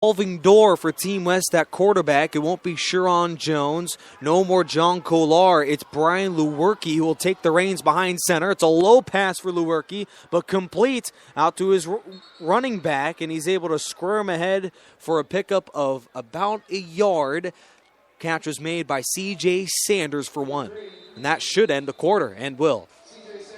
revolving door for Team West at quarterback. It won't be Sharon Jones. No more John Kolar. It's Brian Lewerke who will take the reins behind center. It's a low pass for Lewerke, but complete out to his running back, and he's able to squirm ahead for a pickup of about a yard. Catch was made by C.J. Sanders for 1, and that should end the quarter, and will.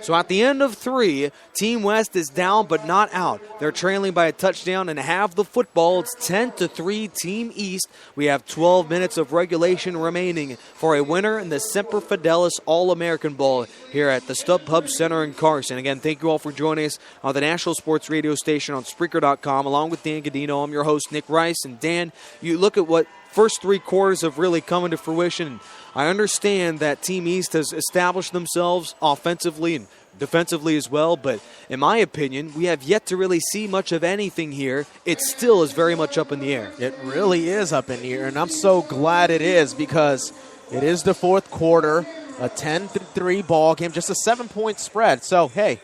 So at the end of 3, Team West is down but not out. They're trailing by a touchdown and have the football. It's 10-3 Team East. We have 12 minutes of regulation remaining for a winner in the Semper Fidelis All-American Bowl here at the StubHub Center in Carson. Again, thank you all for joining us on the National Sports Radio station on Spreaker.com. Along with Dan Gadino, I'm your host, Nick Rice. And Dan, you look at what first 3 quarters have really come into fruition. I understand that Team East has established themselves offensively and defensively as well, but in my opinion, we have yet to really see much of anything here. It still is very much up in the air. It really is up in the air, and I'm so glad it is because it is the fourth quarter, a 10-3 ball game, just a 7-point spread. So, hey,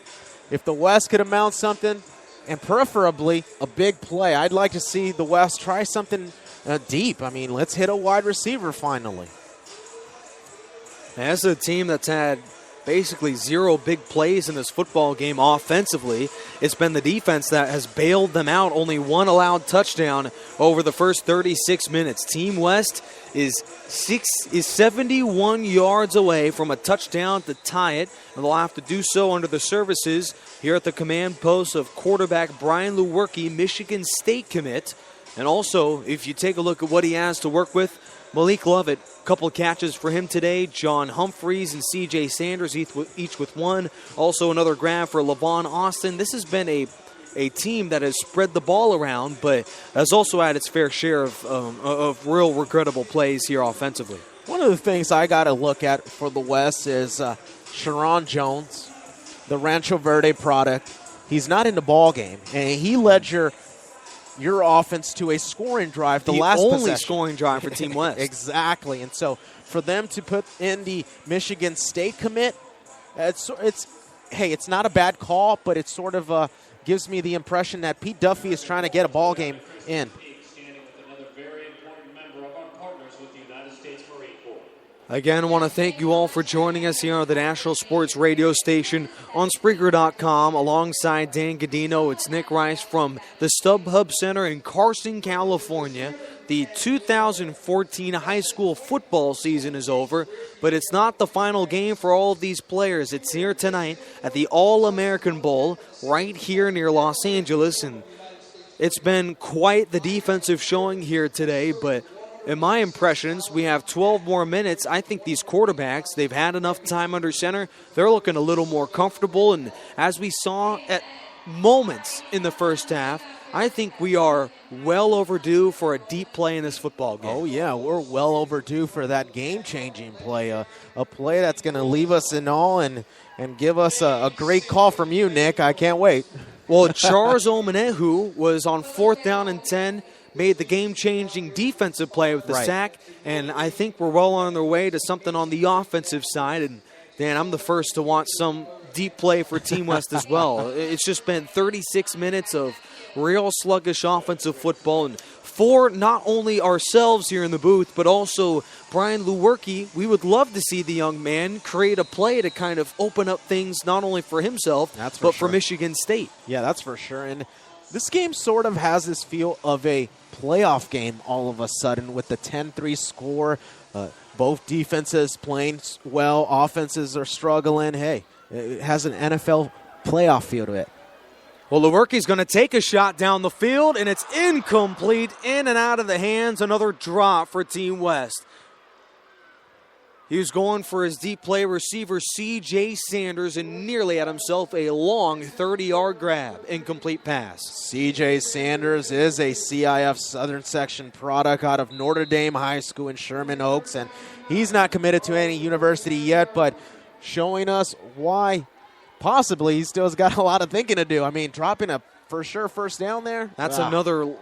if the West could amount something, and preferably a big play, I'd like to see the West try something deep. I mean, let's hit a wide receiver finally. As a team that's had basically 0 big plays in this football game offensively, it's been the defense that has bailed them out. Only 1 allowed touchdown over the first 36 minutes. Team West is 71 yards away from a touchdown to tie it, and they'll have to do so under the services here at the command post of quarterback Brian Lewerke, Michigan State commit. And also, if you take a look at what he has to work with, Malik Lovett, a couple catches for him today. John Humphreys and C.J. Sanders, each with 1. Also another grab for Levon Austin. This has been a team that has spread the ball around, but has also had its fair share of real regrettable plays here offensively. One of the things I got to look at for the West is Sharon Jones, the Rancho Verde product. He's not in the ball game, and he led your offense to a scoring drive the last possession. The only scoring drive for Team West. Exactly. And so for them to put in the Michigan State commit, it's not a bad call, but it sort of gives me the impression that Pete Duffy is trying to get a ball game in. Again, I want to thank you all for joining us here on the National Sports Radio station on Spreaker.com. Alongside Dan Gadino, it's Nick Rice from the StubHub Center in Carson, California. The 2014 high school football season is over, but it's not the final game for all of these players. It's here tonight at the All-American Bowl right here near Los Angeles, and it's been quite the defensive showing here today, but in my impressions, we have 12 more minutes. I think these quarterbacks, they've had enough time under center. They're looking a little more comfortable. And as we saw at moments in the first half, I think we are well overdue for a deep play in this football game. Oh, yeah, we're well overdue for that game-changing play, a play that's going to leave us in awe and give us a great call from you, Nick. I can't wait. Well, Charles Omenehu was on 4th down and 10, made the game-changing defensive play with the sack, and I think we're well on their way to something on the offensive side. And, Dan, I'm the first to want some deep play for Team West as well. It's just been 36 minutes of real sluggish offensive football, and for not only ourselves here in the booth, but also Brian Lewerke, we would love to see the young man create a play to kind of open up things not only for himself, but for Michigan State. Yeah, that's for sure. And this game sort of has this feel of a playoff game all of a sudden with the 10-3 score. Both defenses playing well, offenses are struggling. Hey, it has an NFL playoff feel to it. Well, Lewerke's going to take a shot down the field, and it's incomplete, in and out of the hands. Another drop for Team West. He was going for his deep play receiver, C.J. Sanders, and nearly had himself a long 30-yard grab. Incomplete pass. C.J. Sanders is a CIF Southern Section product out of Notre Dame High School in Sherman Oaks, and he's not committed to any university yet, but showing us why possibly he still has got a lot of thinking to do. I mean, dropping a for sure first down there. That's another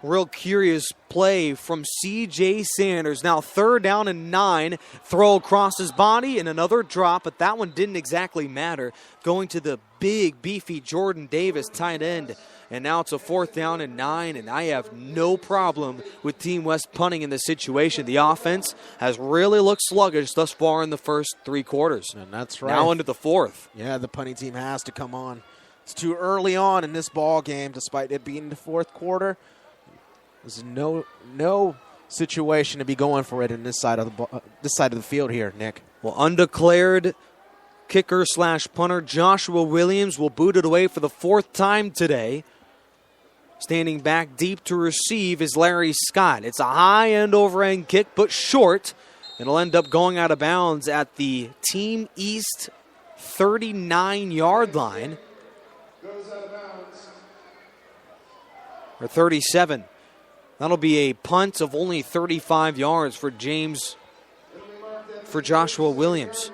real curious play from C.J. Sanders. Now 3rd down and 9. Throw across his body and another drop, but that one didn't exactly matter. Going to the big, beefy Jordan Davis, tight end. And now it's a 4th down and 9, and I have no problem with Team West punting in this situation. The offense has really looked sluggish thus far in the first 3 quarters. And that's right. Now into the 4th. Yeah, the punting team has to come on. It's too early on in this ball game, despite it being the 4th quarter. There's no situation to be going for it in this side of the field here, Nick. Well, undeclared kicker/punter Joshua Williams will boot it away for the 4th time today. Standing back deep to receive is Larry Scott. It's a high-end overhand kick, but short. It'll end up going out of bounds at the Team East 39-yard line. Or 37. That'll be a punt of only 35 yards for Joshua Williams.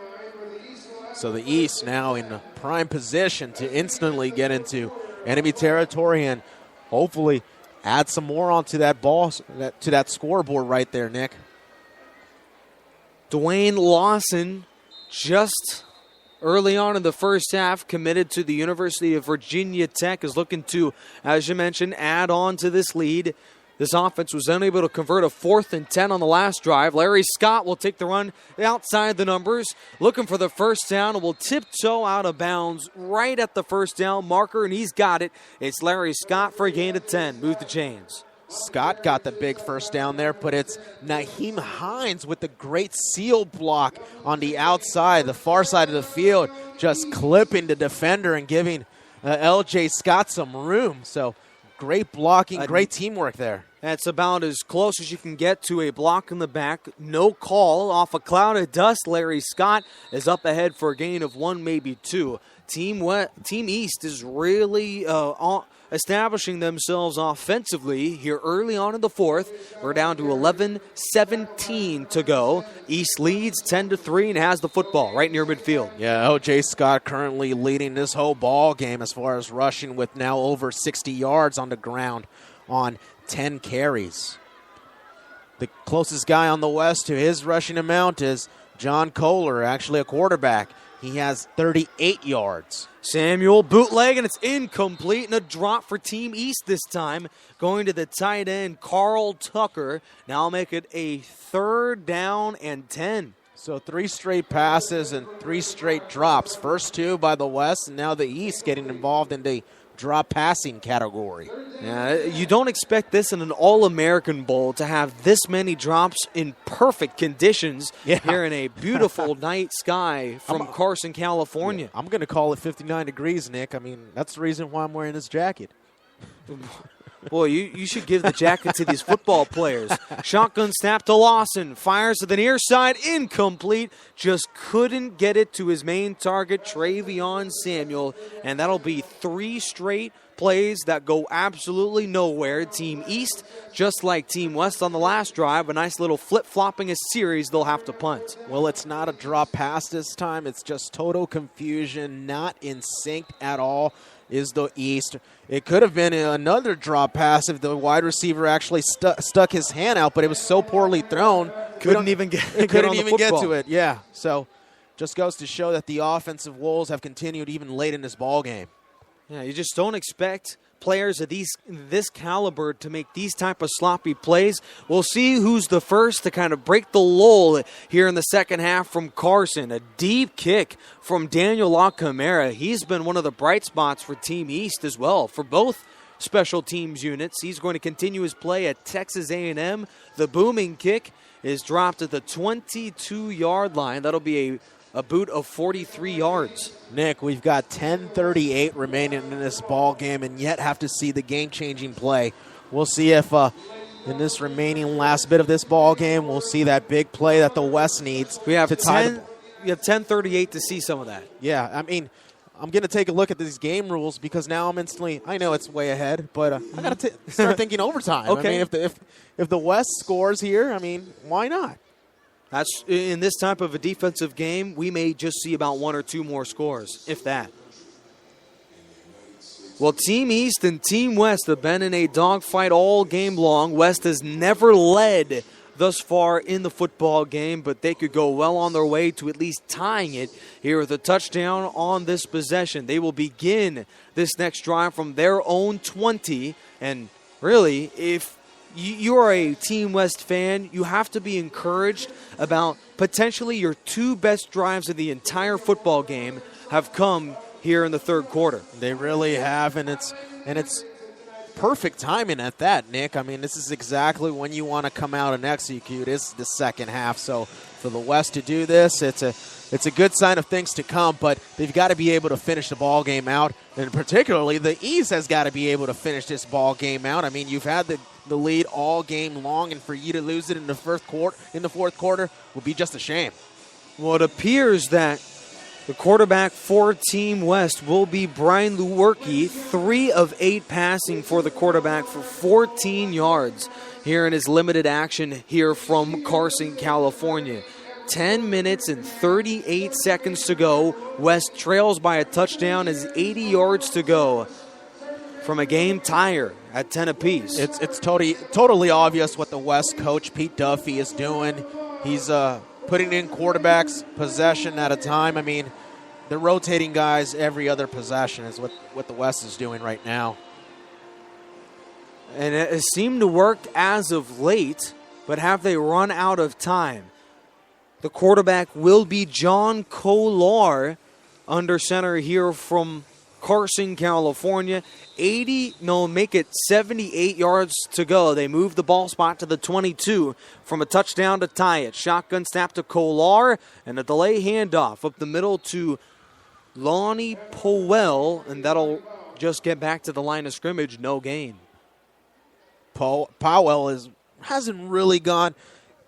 So the East now in a prime position to instantly get into enemy territory and hopefully add some more onto that ball, to that scoreboard right there, Nick. Dwayne Lawson just early on in the first half committed to the University of Virginia Tech, is looking to, as you mentioned, add on to this lead. This offense was unable to convert a 4th and 10 on the last drive. Larry Scott will take the run outside the numbers, looking for the first down, and will tiptoe out of bounds right at the first down marker, and he's got it. It's Larry Scott for a gain of 10. Move the chains. Scott got the big first down there, but it's Naheem Hines with the great seal block on the outside, the far side of the field, just clipping the defender and giving L.J. Scott some room. So great blocking, great teamwork there. That's about as close as you can get to a block in the back. No call. Off a cloud of dust, Larry Scott is up ahead for a gain of 1, maybe 2. Team East is really establishing themselves offensively here early on in the 4th. We're down to 11:17 to go. East leads 10-3 and has the football right near midfield. Yeah, O.J. Scott currently leading this whole ball game as far as rushing with now over 60 yards on the ground on 10 carries. The closest guy on the West to his rushing amount is John Kohler, actually a quarterback. He has 38 yards. Samuel bootleg, and it's incomplete, and a drop for Team East this time. Going to the tight end, Carl Tucker. Now make it a 3rd down and 10. So 3 straight passes and 3 straight drops. First 2 by the West, and now the East getting involved in the drop passing category. Yeah, you don't expect this in an All-American Bowl to have this many drops in perfect conditions here in a beautiful night sky from Carson, California. I'm going to call it 59 degrees, Nick. I mean, that's the reason why I'm wearing this jacket. Boy, you should give the jacket to these football players. Shotgun snap to Lawson. Fires to the near side. Incomplete. Just couldn't get it to his main target, Travion Samuel. And that'll be 3 straight plays that go absolutely nowhere. Team East, just like Team West on the last drive, a nice little flip-flopping a series they'll have to punt. Well, it's not a drop pass this time. It's just total confusion, not in sync at all. Is the East. It could have been another drop pass if the wide receiver actually stuck his hand out, but it was so poorly thrown. Couldn't even get to it. Yeah. So just goes to show that the offensive woes have continued even late in this ball game. Yeah, you just don't expect players of this caliber to make these type of sloppy plays. We'll see who's the first to kind of break the lull here in the second half from Carson. A deep kick from Daniel LaCamera. He's been one of the bright spots for Team East as well. For both special teams units, he's going to continue his play at Texas A&M. The booming kick is dropped at the 22-yard line. That'll be a boot of 43 yards. Nick, we've got 10:38 remaining in this ball game and yet have to see the game-changing play. We'll see if in this remaining last bit of this ball game, we'll see that big play that the West needs. We have 10:38 to see some of that. Yeah, I mean, I'm going to take a look at these game rules because now I know it's way ahead, but I got to start thinking overtime. Okay. I mean, if the West scores here, I mean, why not? That's in this type of a defensive game, we may just see about 1 or 2 more scores, if that. Well, Team East and Team West have been in a dogfight all game long. West has never led thus far in the football game, but they could go well on their way to at least tying it here with a touchdown on this possession. They will begin this next drive from their own 20, and really, if you are a Team West fan, you have to be encouraged about potentially your two best drives of the entire football game have come here in the third quarter. They really have, and it's perfect timing at that, Nick. I mean, this is exactly when you want to come out and execute. It's the second half, so for the West to do this, it's a good sign of things to come, but they've got to be able to finish the ball game out, and particularly the East has got to be able to finish this ball game out. I mean, you've had the lead all game long, and for you to lose it in the fourth quarter will be just a shame. Well, it appears that the quarterback for Team West will be Brian Lewerke, 3 of 8 passing for the quarterback for 14 yards here in his limited action here from Carson, California. 10 minutes and 38 seconds to go. West trails by a touchdown as 80 yards to go from a game tire at 10 apiece. It's totally obvious what the West coach, Pete Duffy, is doing. He's putting in quarterbacks possession at a time. I mean, they're rotating guys every other possession is what the West is doing right now. And it has seemed to work as of late, but have they run out of time? The quarterback will be John Kolar, under center here from Carson, California. 78 yards to go. They move the ball spot to the 22 from a touchdown to tie it. Shotgun snap to Kolar and a delay handoff up the middle to Lonnie Powell, and that'll just get back to the line of scrimmage. No gain. Powell hasn't really gone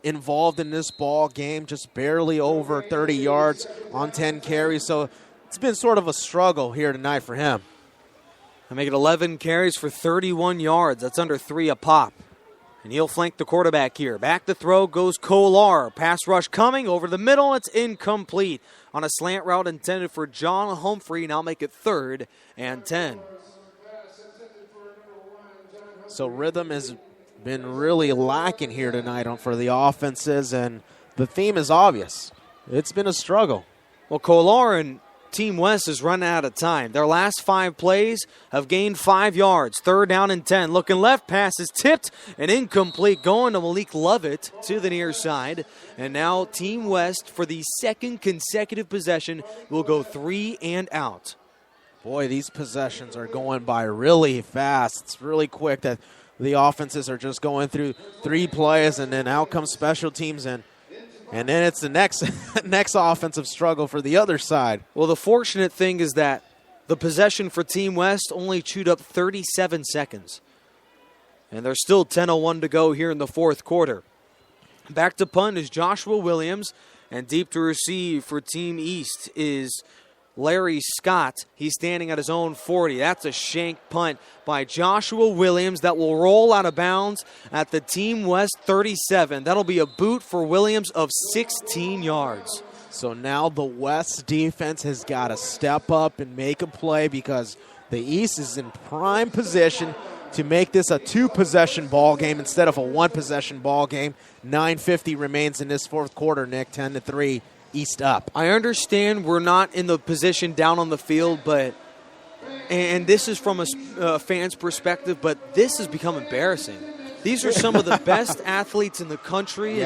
involved in this ball game, just barely over 30 yards on 10 carries, so it's been sort of a struggle here tonight for him. I make it 11 carries for 31 yards. That's under 3 a pop. And he'll flank the quarterback here. Back to throw goes Kolar. Pass rush coming over the middle. It's incomplete on a slant route intended for John Humphrey. Now make it 3rd and 10. So rhythm has been really lacking here tonight for the offenses, and the theme is obvious. It's been a struggle. Well, Kolar and Team West is running out of time. Their last 5 plays have gained 5 yards. 3rd down and 10. Looking left, pass is tipped and incomplete. Going to Malik Lovett to the near side. And now Team West, for the second consecutive possession, will go 3 and out. Boy, these possessions are going by really fast. It's really quick that the offenses are just going through 3 plays, and then out comes special teams, and then it's the next offensive struggle for the other side. Well, the fortunate thing is that the possession for Team West only chewed up 37 seconds. And there's still 10:01 to go here in the fourth quarter. Back to punt is Joshua Williams, and deep to receive for Team East is Larry Scott. He's standing at his own 40. That's a shank punt by Joshua Williams that will roll out of bounds at the Team West 37. That'll be a boot for Williams of 16 yards. So now the West defense has got to step up and make a play, because the East is in prime position to make this a 2-possession ball game instead of a 1-possession ball game. 9:50 remains in this fourth quarter, Nick. 10-3. East up. I understand we're not in the position down on the field, and this is from a fan's perspective, but this has become embarrassing. These are some of the best athletes in the country,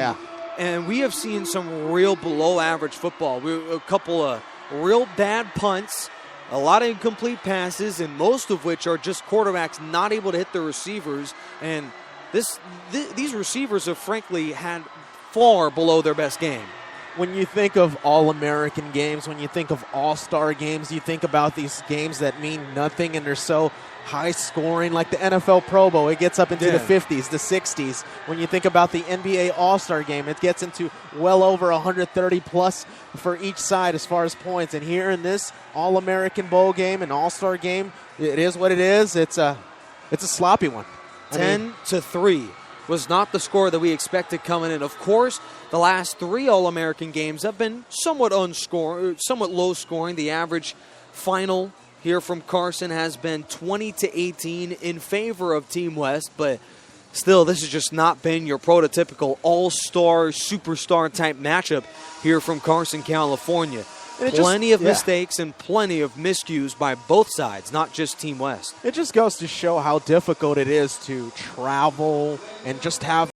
and we have seen some real below-average football. A couple of real bad punts, a lot of incomplete passes, and most of which are just quarterbacks not able to hit their receivers, and these receivers have frankly had far below their best game. When you think of All-American games, when you think of All-Star games, you think about these games that mean nothing and they're so high-scoring, like the NFL Pro Bowl. It gets up into the 50s, the 60s. When you think about the NBA All-Star game, it gets into well over 130-plus for each side as far as points. And here in this All-American Bowl game, an All-Star game, it is what it is. It's a sloppy one. 10-3. Was not the score that we expected coming in. Of course, the last 3 All-American games have been somewhat low scoring. The average final here from Carson has been 20-18 in favor of Team West, but still, this has just not been your prototypical all-star, superstar type matchup here from Carson, California. Plenty of mistakes and plenty of miscues by both sides, not just Team West. It just goes to show how difficult it is to travel and just have